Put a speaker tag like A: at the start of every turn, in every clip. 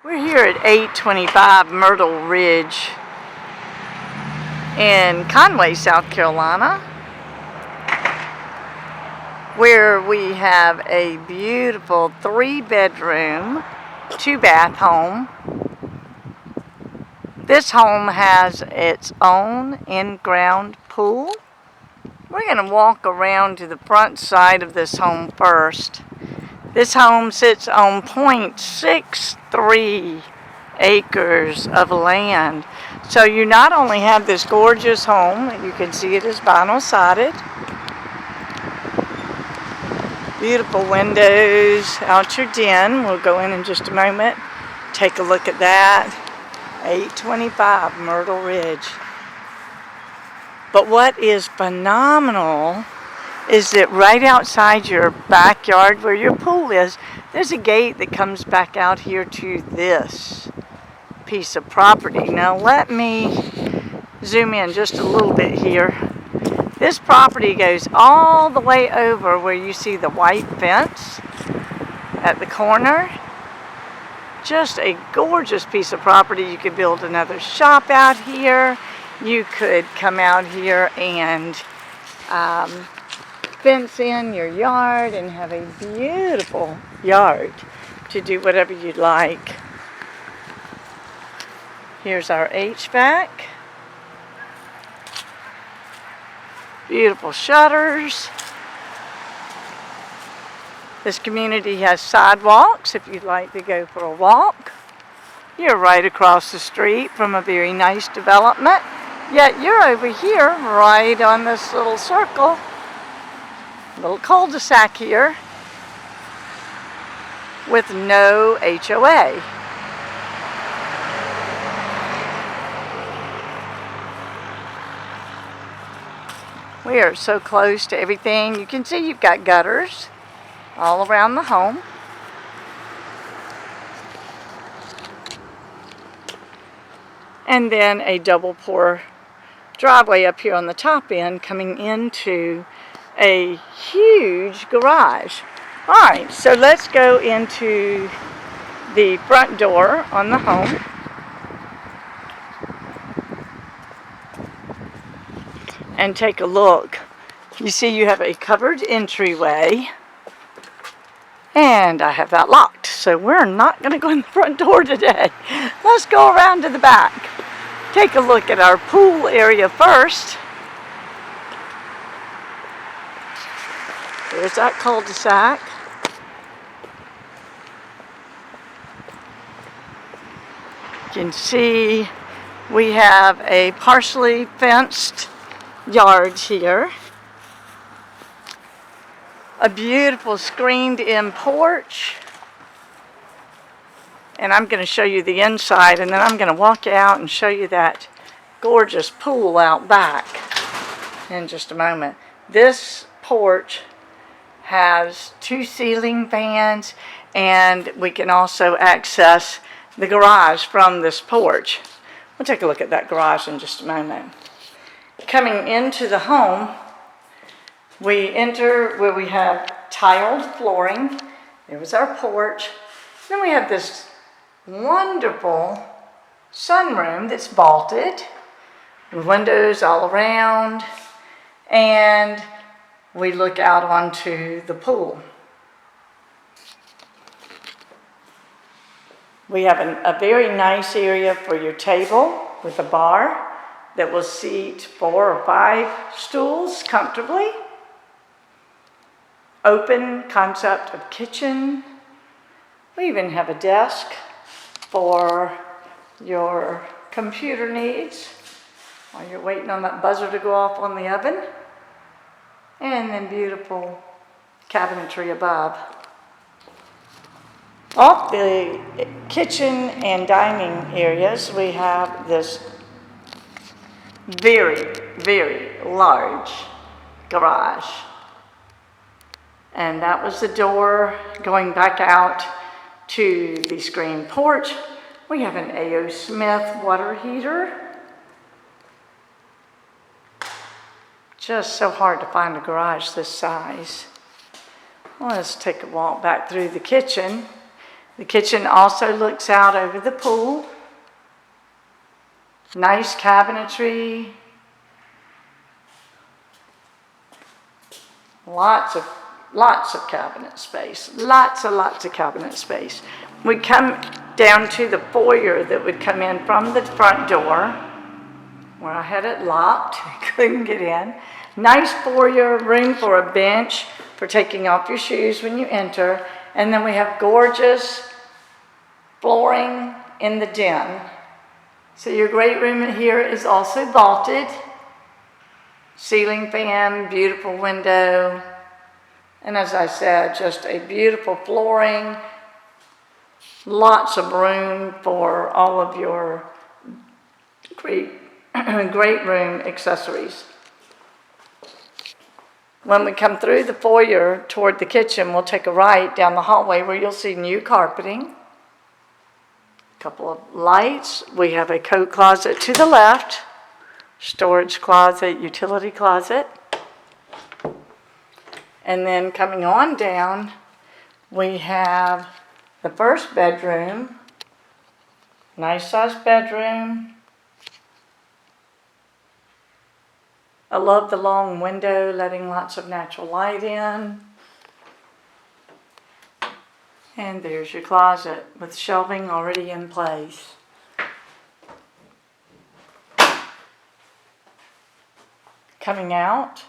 A: We're here at 825 Myrtle Ridge in Conway, South Carolina, where we have a beautiful 3-bedroom, 2-bath home. This home has its own in-ground pool. We're going to walk around to the front side of this home first. This home sits on 0.63 acres of land. So you not only have this gorgeous home, you can see it is vinyl sided. Beautiful windows out your den. We'll go in just a moment. Take a look at that. 825 Myrtle Ridge. But what is phenomenal is that right outside your backyard where your pool is, there's a gate that comes back out here to this piece of property. Now let me zoom in just a little bit here. This property goes all the way over where you see the white fence at the corner. Just a gorgeous piece of property. You could build another shop out here. You could come out here and fence in your yard and have a beautiful yard to do whatever you'd like. Here's our HVAC. Beautiful shutters. This community has sidewalks if you'd like to go for a walk. You're right across the street from a very nice development, yet you're over here right on this little circle. Little cul-de-sac here with no HOA. We are so close to everything. You can see you've got gutters all around the home. And then a double pour driveway up here on the top end coming into a huge garage. Alright, so let's go into the front door on the home. And take a look. You see you have a covered entryway. And I have that locked, so we're not going to go in the front door today. Let's go around to the back. Take a look at our pool area first. There's that cul-de-sac. You can see we have a partially fenced yard here. A beautiful screened-in porch. And I'm going to show you the inside, and then I'm going to walk out and show you that gorgeous pool out back in just a moment. This porch has 2 ceiling fans, and we can also access the garage from this porch. We'll take a look at that garage in just a moment. Coming into the home, we enter where we have tiled flooring. There was our porch. Then we have this wonderful sunroom that's vaulted with windows all around, and we look out onto the pool. We have a very nice area for your table with a bar that will seat 4 or 5 stools comfortably. Open concept of kitchen. We even have a desk for your computer needs while you're waiting on that buzzer to go off on the oven. And then beautiful cabinetry above. Off the kitchen and dining areas, we have this very, very large garage. And that was the door going back out to the screen porch. We have an A.O. Smith water heater. Just so hard to find a garage this size. Well, let's take a walk back through the kitchen. The kitchen also looks out over the pool. Nice cabinetry. Lots of cabinet space. Lots of cabinet space. We come down to the foyer that would come in from the front door, where I had it locked, couldn't get in. Nice foyer, room for a bench for taking off your shoes when you enter. And then we have gorgeous flooring in the den. So your great room here is also vaulted. Ceiling fan, beautiful window. And as I said, just a beautiful flooring. Lots of room for all of your great room accessories. When we come through the foyer toward the kitchen, we'll take a right down the hallway where you'll see new carpeting. A couple of lights. We have a coat closet to the left, storage closet, utility closet. And then coming on down, we have the first bedroom. Nice sized bedroom. I love the long window, letting lots of natural light in. And there's your closet with shelving already in place. Coming out,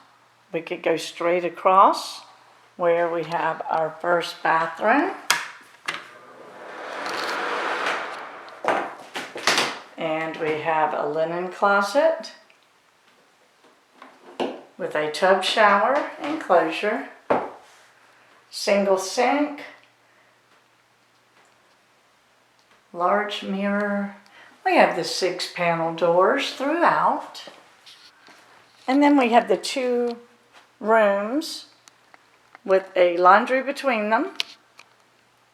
A: we could go straight across where we have our first bathroom. And we have a linen closet with a tub shower enclosure, single sink, large mirror. We have the 6 panel doors throughout. And then we have the 2 rooms with a laundry between them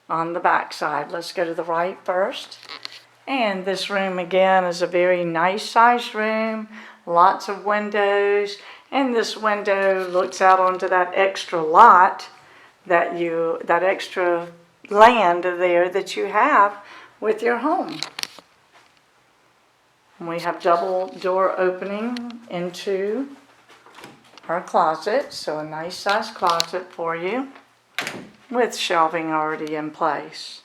A: on the back side. Let's go to the right first. And this room again is a very nice sized room, lots of windows. And this window looks out onto that extra lot that extra land there that you have with your home. And we have double door opening into our closet, so a nice size closet for you with shelving already in place.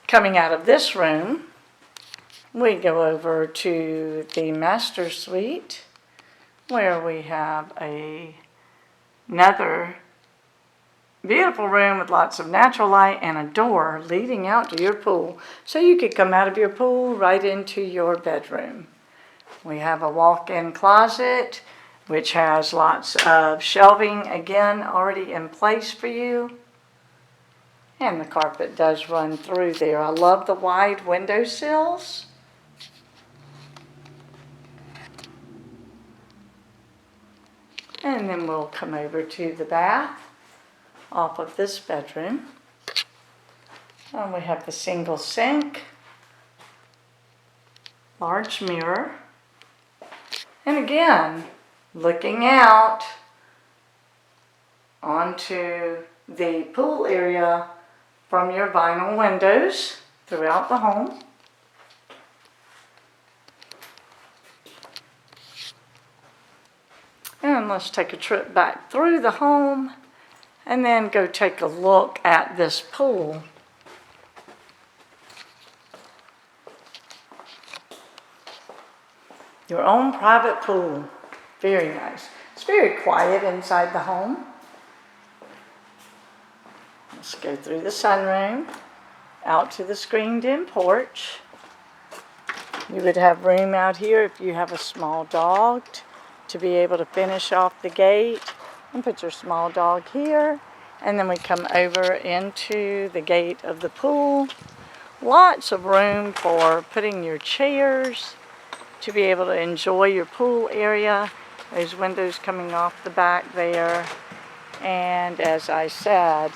A: Coming out of this room, we go over to the master suite where we have another beautiful room with lots of natural light and a door leading out to your pool. So you could come out of your pool right into your bedroom. We have a walk-in closet which has lots of shelving again already in place for you. And the carpet does run through there. I love the wide window sills. And then we'll come over to the bath off of this bedroom. And we have the single sink, large mirror. And again, looking out onto the pool area from your vinyl windows throughout the home. And let's take a trip back through the home and then go take a look at this pool. Your own private pool. Very nice. It's very quiet inside the home. Let's go through the sunroom, out to the screened-in porch. You would have room out here if you have a small dog to be able to finish off the gate and put your small dog here. And then we come over into the gate of the pool. Lots of room for putting your chairs to be able to enjoy your pool area. There's windows coming off the back there. And as I said,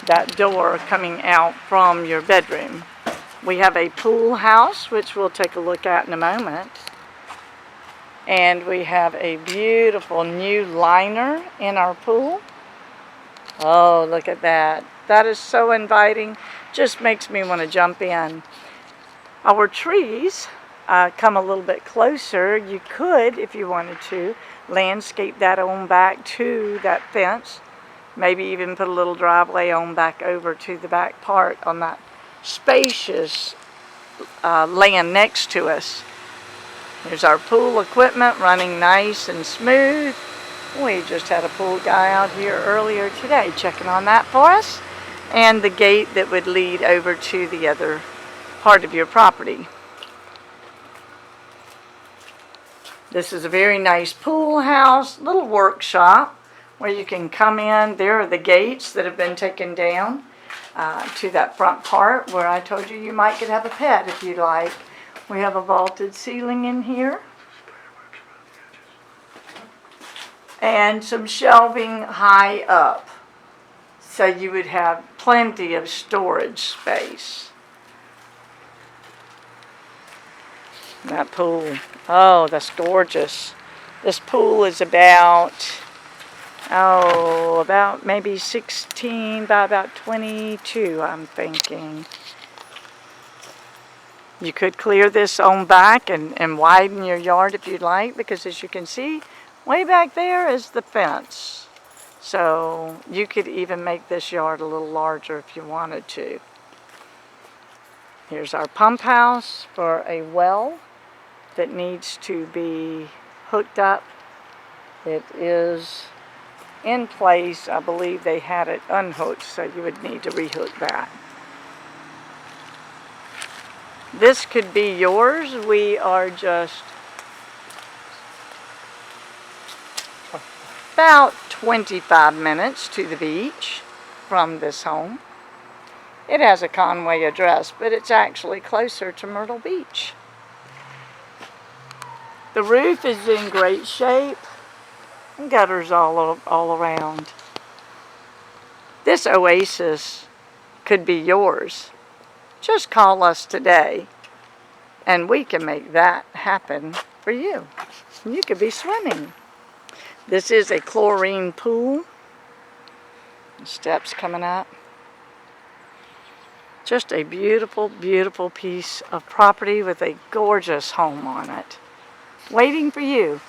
A: that door coming out from your bedroom. We have a pool house, which we'll take a look at in a moment. And we have a beautiful new liner in our pool. Oh, look at that. That is so inviting. Just makes me want to jump in. Our trees come a little bit closer. You could, if you wanted to, landscape that on back to that fence. Maybe even put a little driveway on back over to the back part on that spacious land next to us. Here's our pool equipment running nice and smooth. We just had a pool guy out here earlier today checking on that for us. And the gate that would lead over to the other part of your property. This is a very nice pool house, little workshop where you can come in. There are the gates that have been taken down to that front part where I told you might could have a pet if you like. We have a vaulted ceiling in here. And some shelving high up. So you would have plenty of storage space. That pool, oh, that's gorgeous. This pool is about maybe 16 by about 22, I'm thinking. You could clear this on back and widen your yard if you'd like, because as you can see, way back there is the fence. So you could even make this yard a little larger if you wanted to. Here's our pump house for a well that needs to be hooked up. It is in place. I believe they had it unhooked, so you would need to rehook that. This could be yours. We are just about 25 minutes to the beach from this home. It has a Conway address, but it's actually closer to Myrtle Beach. The roof is in great shape, and gutters all around. This oasis could be yours. Just call us today, and we can make that happen for you. You could be swimming. This is a chlorine pool. Steps coming up. Just a beautiful, beautiful piece of property with a gorgeous home on it, waiting for you.